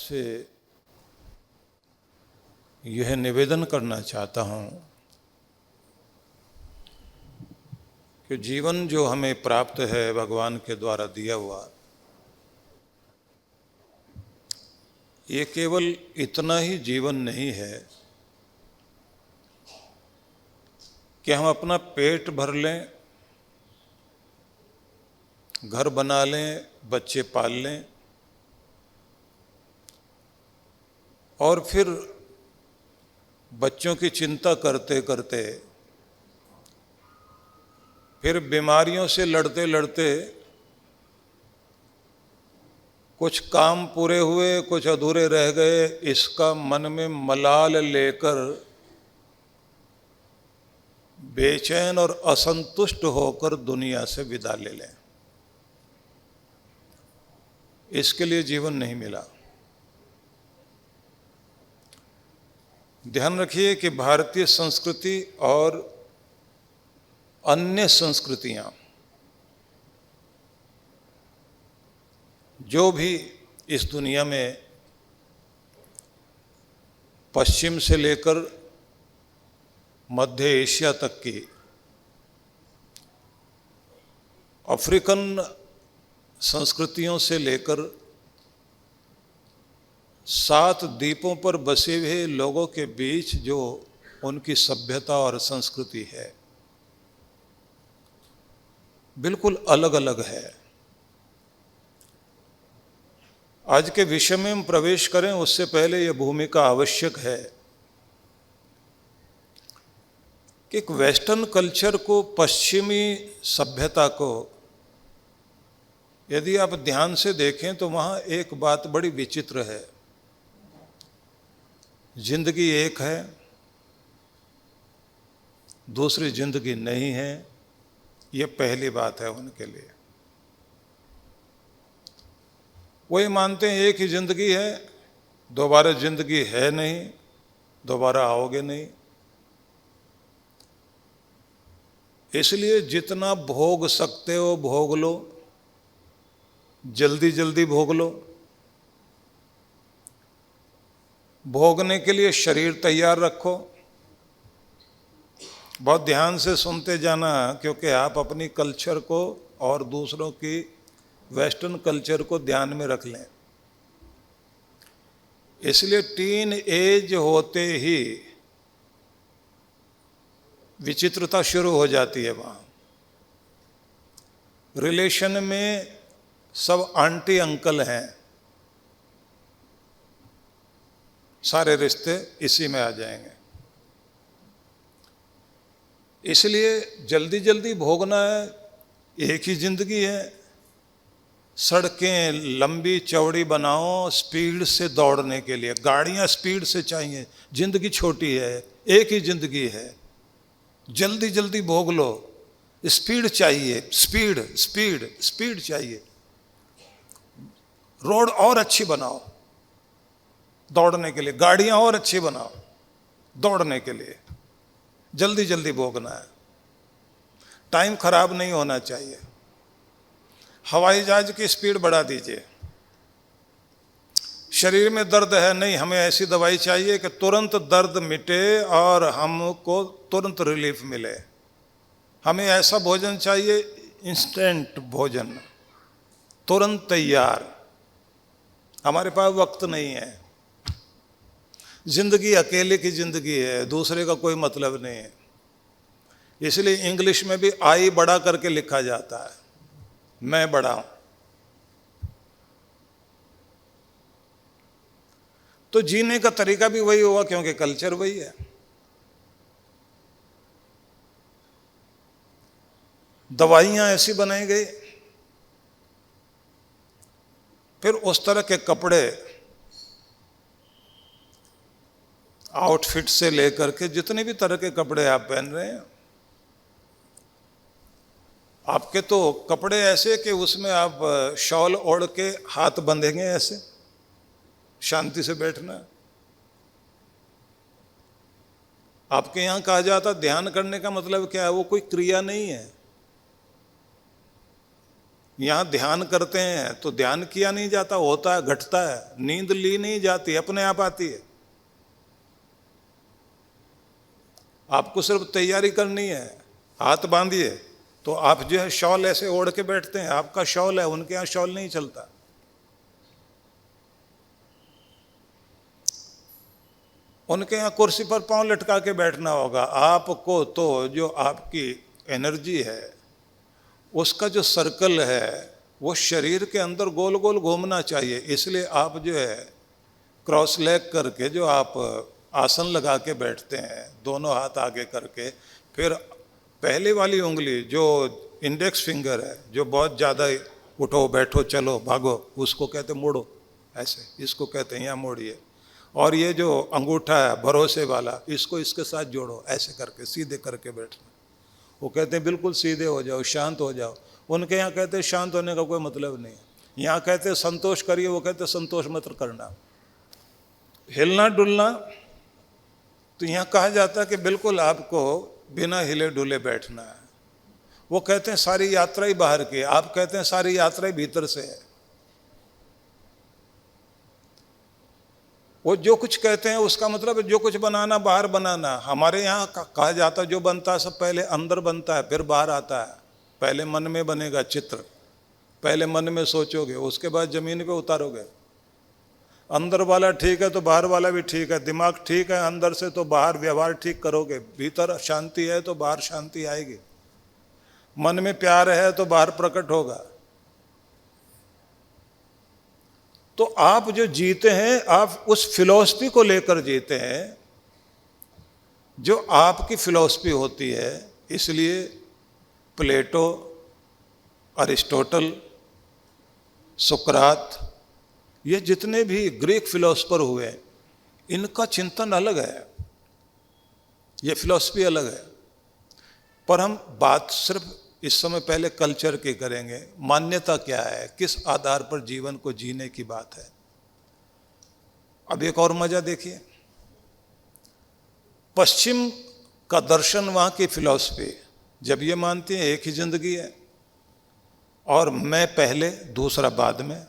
आपसे यह निवेदन करना चाहता हूँ कि जीवन जो हमें प्राप्त है भगवान के द्वारा दिया हुआ, ये केवल इतना ही जीवन नहीं है कि हम अपना पेट भर लें, घर बना लें, बच्चे पाल लें और फिर बच्चों की चिंता करते करते फिर बीमारियों से लड़ते लड़ते कुछ काम पूरे हुए, कुछ अधूरे रह गए, इसका मन में मलाल लेकर बेचैन और असंतुष्ट होकर दुनिया से विदा ले लें। इसके लिए जीवन नहीं मिला। ध्यान रखिए कि भारतीय संस्कृति और अन्य संस्कृतियां जो भी इस दुनिया में पश्चिम से लेकर मध्य एशिया तक की, अफ्रीकन संस्कृतियों से लेकर 7 द्वीपों पर बसे हुए लोगों के बीच जो उनकी सभ्यता और संस्कृति है, बिल्कुल अलग अलग है। आज के विषय में हम प्रवेश करें उससे पहले यह भूमिका आवश्यक है कि एक वेस्टर्न कल्चर को, पश्चिमी सभ्यता को यदि आप ध्यान से देखें तो वहाँ एक बात बड़ी विचित्र है। जिंदगी एक है, दूसरी जिंदगी नहीं है। ये पहली बात है उनके लिए। वो ये मानते हैं एक ही जिंदगी है, दोबारा जिंदगी है नहीं, दोबारा आओगे नहीं। इसलिए जितना भोग सकते हो भोग लो, जल्दी जल्दी भोग लो। भोगने के लिए शरीर तैयार रखो। बहुत ध्यान से सुनते जाना, क्योंकि आप अपनी कल्चर को और दूसरों की वेस्टर्न कल्चर को ध्यान में रख लें। इसलिए टीन एज होते ही विचित्रता शुरू हो जाती है। वहाँ रिलेशन में सब आंटी अंकल हैं, सारे रिश्ते इसी में आ जाएंगे। इसलिए जल्दी जल्दी भोगना है, एक ही जिंदगी है। सड़कें लंबी चौड़ी बनाओ स्पीड से दौड़ने के लिए, गाड़ियां स्पीड से चाहिए। जिंदगी छोटी है, एक ही जिंदगी है, जल्दी जल्दी भोग लो। स्पीड चाहिए, स्पीड स्पीड स्पीड चाहिए। रोड और अच्छी बनाओ दौड़ने के लिए, गाड़ियां और अच्छी बनाओ दौड़ने के लिए। जल्दी जल्दी भोगना है, टाइम खराब नहीं होना चाहिए। हवाई जहाज की स्पीड बढ़ा दीजिए। शरीर में दर्द है, नहीं, हमें ऐसी दवाई चाहिए कि तुरंत दर्द मिटे और हमको तुरंत रिलीफ मिले। हमें ऐसा भोजन चाहिए, इंस्टेंट भोजन, तुरंत तैयार। हमारे पास वक्त नहीं है। जिंदगी अकेले की जिंदगी है, दूसरे का कोई मतलब नहीं है। इसलिए इंग्लिश में भी आई बड़ा करके लिखा जाता है, मैं बड़ा हूं। तो जीने का तरीका भी वही हुआ, क्योंकि कल्चर वही है। दवाइयां ऐसी बनाई गई, फिर उस तरह के कपड़े, आउटफिट से लेकर के जितने भी तरह के कपड़े आप पहन रहे हैं, आपके तो कपड़े ऐसे कि उसमें आप शॉल ओढ़ के हाथ बंधेंगे ऐसे, शांति से बैठना। आपके यहां कहा जाता ध्यान करने का मतलब क्या है? वो कोई क्रिया नहीं है, यहाँ ध्यान करते हैं तो ध्यान किया नहीं जाता, होता है, घटता है। नींद ली नहीं जाती, अपने आप आती है। आपको सिर्फ तैयारी करनी है, हाथ बांधिए तो आप जो है शॉल ऐसे ओढ़ के बैठते हैं, आपका शॉल है, उनके यहाँ शॉल नहीं चलता। उनके यहाँ कुर्सी पर पांव लटका के बैठना होगा। आपको तो जो आपकी एनर्जी है उसका जो सर्कल है वो शरीर के अंदर गोल गोल घूमना चाहिए। इसलिए आप जो है क्रॉस लेग करके जो आप आसन लगा के बैठते हैं, दोनों हाथ आगे करके, फिर पहले वाली उंगली जो इंडेक्स फिंगर है, जो बहुत ज़्यादा उठो बैठो चलो भागो, उसको कहते मोड़ो, ऐसे इसको कहते हैं यहाँ मोड़िए। और ये जो अंगूठा है भरोसे वाला, इसको इसके साथ जोड़ो, ऐसे करके सीधे करके बैठना। वो कहते हैं बिल्कुल सीधे हो जाओ, शांत हो जाओ। उनके यहाँ कहते हैं शांत होने का कोई मतलब नहीं। यहाँ कहते हैं संतोष करिए, वो कहते हैं संतोष मत करना। हिलना डुलना तो यहाँ कहा जाता है कि बिल्कुल आपको बिना हिले डुले बैठना है। वो कहते हैं सारी यात्रा ही बाहर की, आप कहते हैं सारी यात्रा ही भीतर से है। वो जो कुछ कहते हैं उसका मतलब जो कुछ बनाना बाहर बनाना। हमारे यहाँ कहा जाता है जो बनता है सब पहले अंदर बनता है फिर बाहर आता है। पहले मन में बनेगा चित्र, पहले मन में सोचोगे, उसके बाद जमीन पे उतारोगे। अंदर वाला ठीक है तो बाहर वाला भी ठीक है। दिमाग ठीक है अंदर से तो बाहर व्यवहार ठीक करोगे। भीतर शांति है तो बाहर शांति आएगी। मन में प्यार है तो बाहर प्रकट होगा। तो आप जो जीते हैं आप उस फिलॉसफी को लेकर जीते हैं जो आपकी फिलॉसफी होती है। इसलिए प्लेटो, अरिस्टोटल, सुकरात, ये जितने भी ग्रीक फिलोसफर हुए इनका चिंतन अलग है, ये फिलॉसफी अलग है। पर हम बात सिर्फ इस समय पहले कल्चर की करेंगे। मान्यता क्या है, किस आधार पर जीवन को जीने की बात है। अब एक और मजा देखिए, पश्चिम का दर्शन, वहां की फिलॉसफी जब ये मानती है एक ही जिंदगी है और मैं पहले दूसरा बाद में,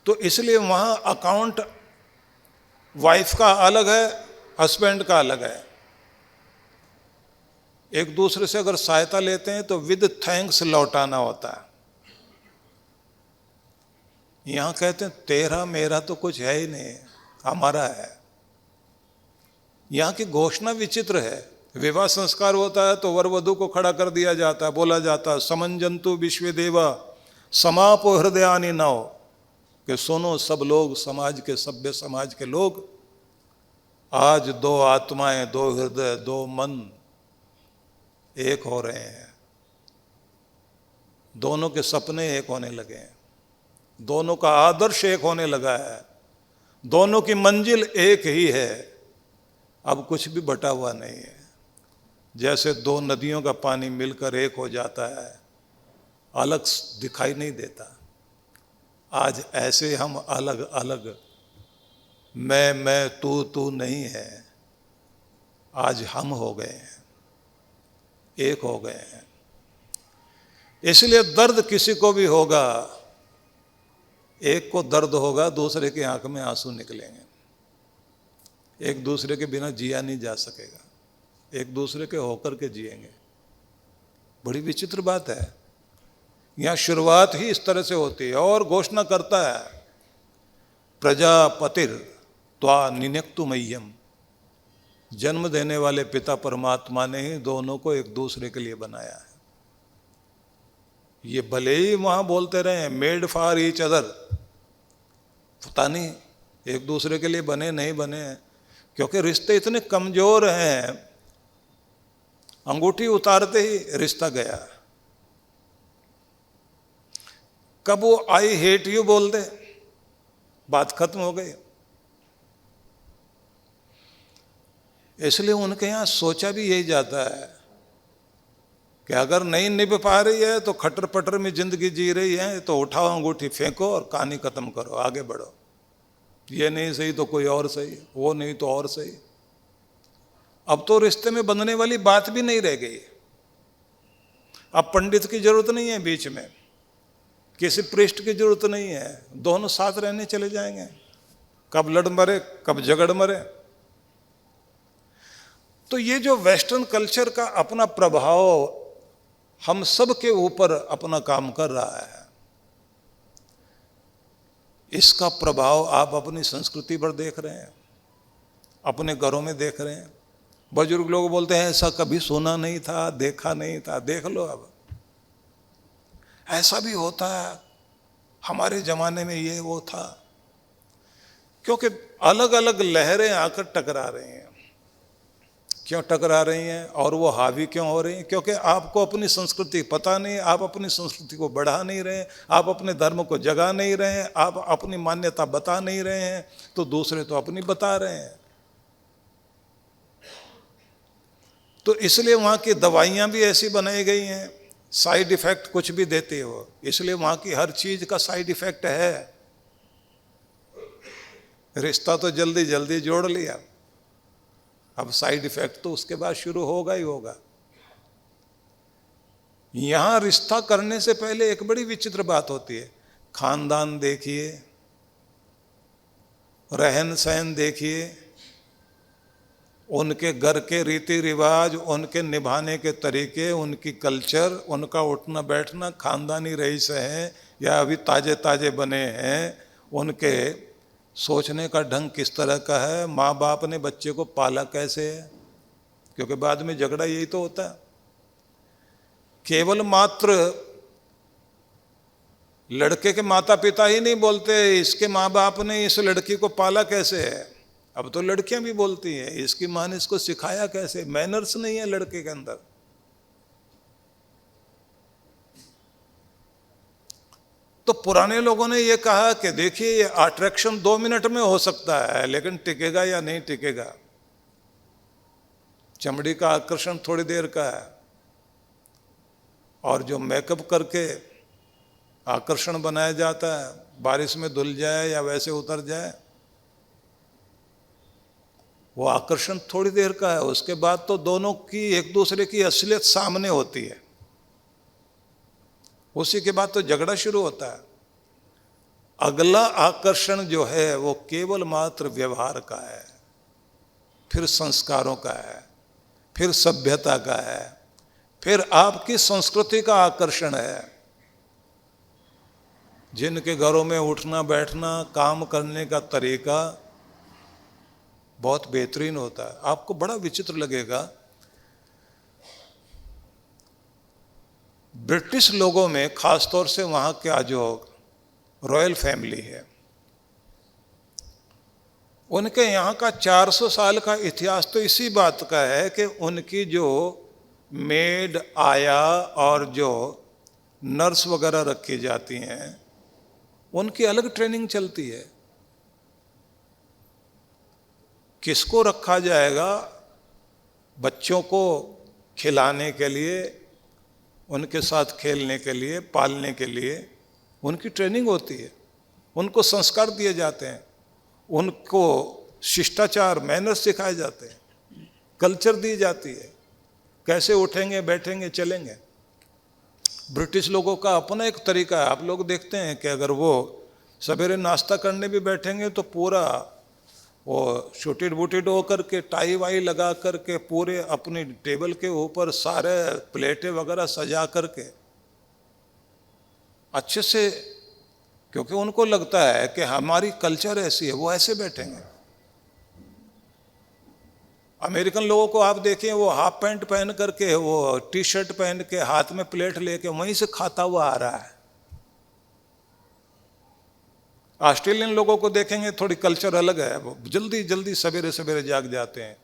तो इसलिए वहां अकाउंट वाइफ का अलग है, हस्बैंड का अलग है। एक दूसरे से अगर सहायता लेते हैं तो विद थैंक्स लौटाना होता है। यहां कहते हैं तेरा मेरा तो कुछ है ही नहीं, हमारा है। यहां की घोषणा विचित्र है। विवाह संस्कार होता है तो वर वधू को खड़ा कर दिया जाता है, बोला जाता है समंजंतु विश्व देवा समापो हृदयानि नव, कि सुनो सब लोग, समाज के सभ्य समाज के लोग, आज दो आत्माएं, दो हृदय, दो मन एक हो रहे हैं। दोनों के सपने एक होने लगे हैं, दोनों का आदर्श एक होने लगा है, दोनों की मंजिल एक ही है। अब कुछ भी बटा हुआ नहीं है। जैसे दो नदियों का पानी मिलकर एक हो जाता है, अलग दिखाई नहीं देता। आज ऐसे हम अलग अलग, मैं तू नहीं है, आज हम हो गए हैं, एक हो गए हैं। इसलिए दर्द किसी को भी होगा, एक को दर्द होगा, दूसरे की आंख में आंसू निकलेंगे। एक दूसरे के बिना जिया नहीं जा सकेगा, एक दूसरे के होकर के जिएंगे। बड़ी विचित्र बात है। यहां शुरुआत ही इस तरह से होती है और घोषणा करता है प्रजापतिर त्वा निनक्तु मह्यम, जन्म देने वाले पिता परमात्मा ने ही दोनों को एक दूसरे के लिए बनाया है। ये भले ही वहां बोलते रहे मेड फॉर ईच अदर, पता नहीं एक दूसरे के लिए बने नहीं बने, क्योंकि रिश्ते इतने कमजोर हैं, अंगूठी उतारते ही रिश्ता गया। कब वो आई हेट यू बोल दे, बात खत्म हो गई। इसलिए उनके यहां सोचा भी यही जाता है कि अगर नहीं निभ पा रही है तो खटर पटर में जिंदगी जी रही है तो उठाओ अंगूठी फेंको और कहानी खत्म करो, आगे बढ़ो। ये नहीं सही तो कोई और सही, वो नहीं तो और सही। अब तो रिश्ते में बंधने वाली बात भी नहीं रह गई। अब पंडित की जरूरत नहीं है बीच में, किसी पृष्ठ की जरूरत नहीं है, दोनों साथ रहने चले जाएंगे। कब लड़ मरे, कब झगड़ मरे। तो ये जो वेस्टर्न कल्चर का अपना प्रभाव हम सब के ऊपर अपना काम कर रहा है, इसका प्रभाव आप अपनी संस्कृति पर देख रहे हैं, अपने घरों में देख रहे हैं। बुजुर्ग लोग बोलते हैं ऐसा कभी सुना नहीं था, देखा नहीं था, देख लो अब ऐसा भी होता है। हमारे जमाने में ये वो था, क्योंकि अलग अलग लहरें आकर टकरा रही हैं। क्यों टकरा रही हैं और वो हावी क्यों हो रही हैं? क्योंकि आपको अपनी संस्कृति पता नहीं, आप अपनी संस्कृति को बढ़ा नहीं रहे, आप अपने धर्म को जगा नहीं रहे हैं, आप अपनी मान्यता बता नहीं रहे हैं, तो दूसरे तो अपनी बता रहे हैं। तो इसलिए वहाँ की दवाइयाँ भी ऐसी बनाई गई हैं, साइड इफेक्ट कुछ भी देते हो, इसलिए वहाँ की हर चीज का साइड इफेक्ट है। रिश्ता तो जल्दी जल्दी जोड़ लिया, अब साइड इफेक्ट तो उसके बाद शुरू होगा ही होगा। यहां रिश्ता करने से पहले एक बड़ी विचित्र बात होती है। खानदान देखिए, रहन सहन देखिए, उनके घर के रीति रिवाज, उनके निभाने के तरीके, उनकी कल्चर, उनका उठना बैठना, खानदानी रईस हैं या अभी ताजे ताजे बने हैं, उनके सोचने का ढंग किस तरह का है, माँ बाप ने बच्चे को पाला कैसे है, क्योंकि बाद में झगड़ा यही तो होता है। केवल मात्र लड़के के माता पिता ही नहीं बोलते इसके माँ बाप ने इस लड़की को पाला कैसे है, अब तो लड़कियां भी बोलती हैं इसकी माँ ने इसको सिखाया कैसे। मैनर्स नहीं है लड़के के अंदर। तो पुराने लोगों ने यह कहा कि देखिए ये अट्रैक्शन 2 मिनट में हो सकता है, लेकिन टिकेगा या नहीं टिकेगा। चमड़ी का आकर्षण थोड़ी देर का है, और जो मेकअप करके आकर्षण बनाया जाता है, बारिश में धुल जाए या वैसे उतर जाए, वो आकर्षण थोड़ी देर का है। उसके बाद तो दोनों की एक दूसरे की असलियत सामने होती है, उसी के बाद तो झगड़ा शुरू होता है। अगला आकर्षण जो है वो केवल मात्र व्यवहार का है, फिर संस्कारों का है, फिर सभ्यता का है, फिर आपकी संस्कृति का आकर्षण है। जिनके घरों में उठना बैठना, काम करने का तरीका बहुत बेहतरीन होता है। आपको बड़ा विचित्र लगेगा, ब्रिटिश लोगों में खासतौर से वहाँ का जो रॉयल फैमिली है, उनके यहाँ का 400 साल का इतिहास तो इसी बात का है कि उनकी जो मेड, आया और जो नर्स वगैरह रखी जाती हैं, उनकी अलग ट्रेनिंग चलती है। किसको रखा जाएगा? बच्चों को खिलाने के लिए, उनके साथ खेलने के लिए, पालने के लिए उनकी ट्रेनिंग होती है, उनको संस्कार दिए जाते हैं, उनको शिष्टाचार, मैनर्स सिखाए जाते हैं, कल्चर दी जाती है, कैसे उठेंगे, बैठेंगे, चलेंगे। ब्रिटिश लोगों का अपना एक तरीका है। आप लोग देखते हैं कि अगर वो सवेरे नाश्ता करने भी बैठेंगे तो पूरा वो शूटेड बूटेड होकर के, टाई वाई लगा करके, पूरे अपनी टेबल के ऊपर सारे प्लेटें वगैरह सजा करके अच्छे से, क्योंकि उनको लगता है कि हमारी कल्चर ऐसी है, वो ऐसे बैठेंगे। अमेरिकन लोगों को आप देखिए, वो हाफ पैंट पहन करके, वो टी शर्ट पहन के, हाथ में प्लेट लेके वहीं से खाता हुआ आ रहा है। ऑस्ट्रेलियन लोगों को देखेंगे, थोड़ी कल्चर अलग है, वो जल्दी जल्दी सवेरे सवेरे जाग जाते हैं।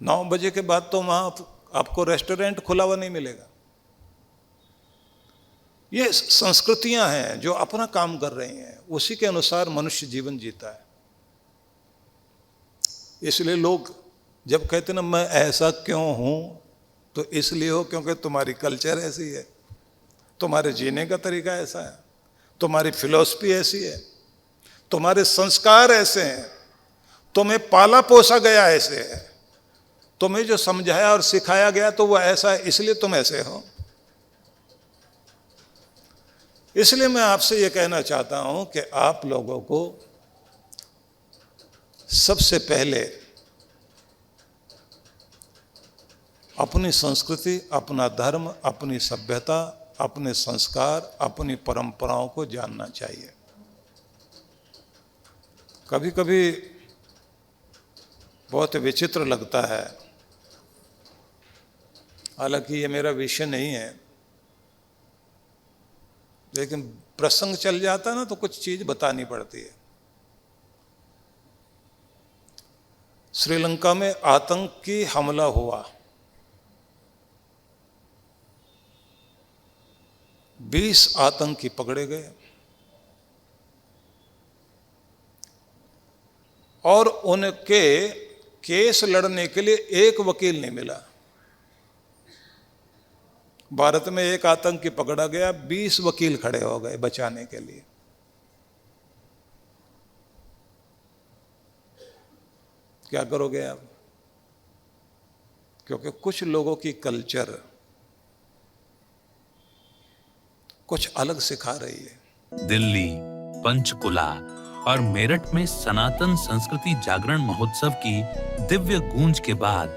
9 बजे के बाद तो वहाँ आपको रेस्टोरेंट खुला हुआ नहीं मिलेगा। ये संस्कृतियां हैं जो अपना काम कर रही हैं, उसी के अनुसार मनुष्य जीवन जीता है। इसलिए लोग जब कहते ना मैं ऐसा क्यों हूं, तो इसलिए हो क्योंकि तुम्हारी कल्चर ऐसी है, तुम्हारे जीने का तरीका ऐसा है, तुम्हारी फिलॉसफी ऐसी है, तुम्हारे संस्कार ऐसे हैं, तुम्हें पाला पोसा गया ऐसे है, तुम्हें जो समझाया और सिखाया गया तो वो ऐसा है, इसलिए तुम ऐसे हो। इसलिए मैं आपसे ये कहना चाहता हूं कि आप लोगों को सबसे पहले अपनी संस्कृति, अपना धर्म, अपनी सभ्यता, अपने संस्कार, अपनी परंपराओं को जानना चाहिए। कभी कभी बहुत विचित्र लगता है, हालांकि ये मेरा विषय नहीं है, लेकिन प्रसंग चल जाता ना तो कुछ चीज बतानी पड़ती है। श्रीलंका में आतंकी हमला हुआ, 20 आतंकी पकड़े गए और उनके केस लड़ने के लिए एक वकील नहीं मिला। भारत में एक आतंकी पकड़ा गया, 20 वकील खड़े हो गए बचाने के लिए। क्या करोगे आप? क्योंकि कुछ लोगों की कल्चर कुछ अलग सिखा रही है। दिल्ली, पंचकुला और मेरठ में सनातन संस्कृति जागरण महोत्सव की दिव्य गूंज के बाद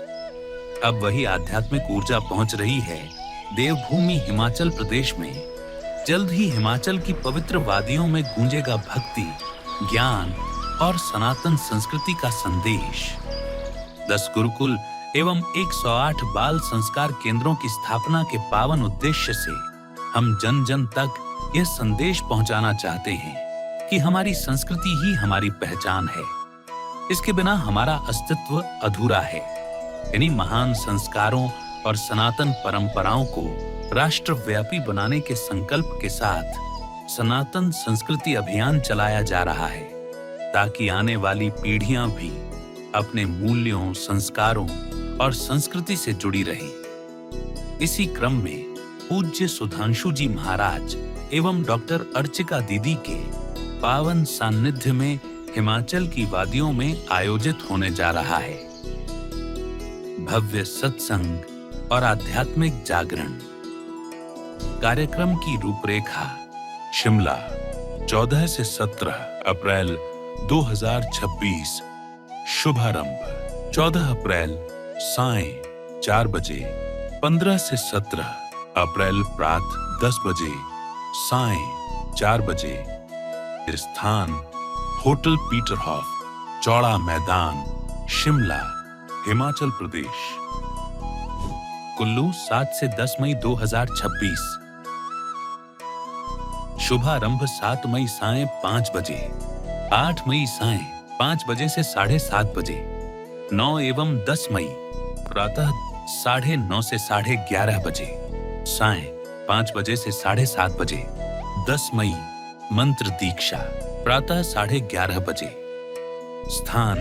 अब वही आध्यात्मिक ऊर्जा पहुंच रही है देवभूमि हिमाचल प्रदेश में। जल्द ही हिमाचल की पवित्र वादियों में गूंजेगा भक्ति, ज्ञान और सनातन संस्कृति का संदेश। 10 गुरुकुल एवं 108 बाल संस्कार केंद्रों की स्थापना के पावन उद्देश्य से हम जन जन तक यह संदेश पहुंचाना चाहते हैं कि हमारी संस्कृति ही हमारी पहचान है। इसके बिना हमारा अस्तित्व अधूरा है। इन्हीं महान संस्कारों और सनातन परंपराओं को राष्ट्रव्यापी बनाने के संकल्प के साथ सनातन संस्कृति अभियान चलाया जा रहा है, ताकि आने वाली पीढ़ियां भी अपने मूल्यों, संस्कारों और संस्कृति से जुड़ी रहें। इसी क्रम में पूज्य सुधांशु जी महाराज एवं डॉक्टर अर्चिका दीदी के पावन सान्निध्य में हिमाचल की वादियों में आयोजित होने जा रहा है भव्य सत्संग और आध्यात्मिक जागरण। कार्यक्रम की रूपरेखा शिमला 14 से 17 अप्रैल 2026, शुभारंभ 14 अप्रैल सायं 4 बजे, 15 से 17 अप्रैल प्रात 10 बजे, सायं 4 बजे। स्थान होटल पीटरहॉफ, चौड़ा मैदान, शिमला, हिमाचल प्रदेश। कुल्लू 7 से 10 मई 2026। शुभारंभ 7 मई सायं 5 बजे, 8 मई सायं 5 बजे से 7:30 बजे, 9 एवं 10 मई प्रातः 9:30 से 11:30 बजे, सायं 5 बजे से 7:30 बजे। 10 मई मंत्र दीक्षा प्रातः 11:30 बजे। स्थान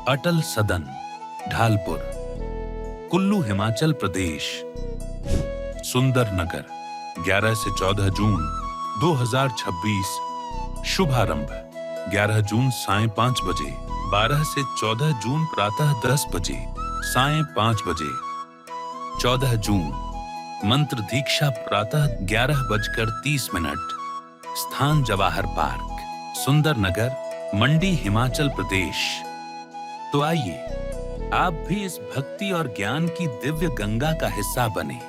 अटल सदन, ढालपुर, कुल्लू, हिमाचल प्रदेश। सुंदरनगर 11 से 14 जून 2026। शुभारंभ 11 जून सायं 5 बजे, 12 से 14 जून प्रातः 10 बजे, सायं 5 बजे। 14 जून मंत्र दीक्षा प्रातः 11:30। स्थान जवाहर पार्क, सुंदरनगर, मंडी, हिमाचल प्रदेश। तो आइए आप भी इस भक्ति और ज्ञान की दिव्य गंगा का हिस्सा बने।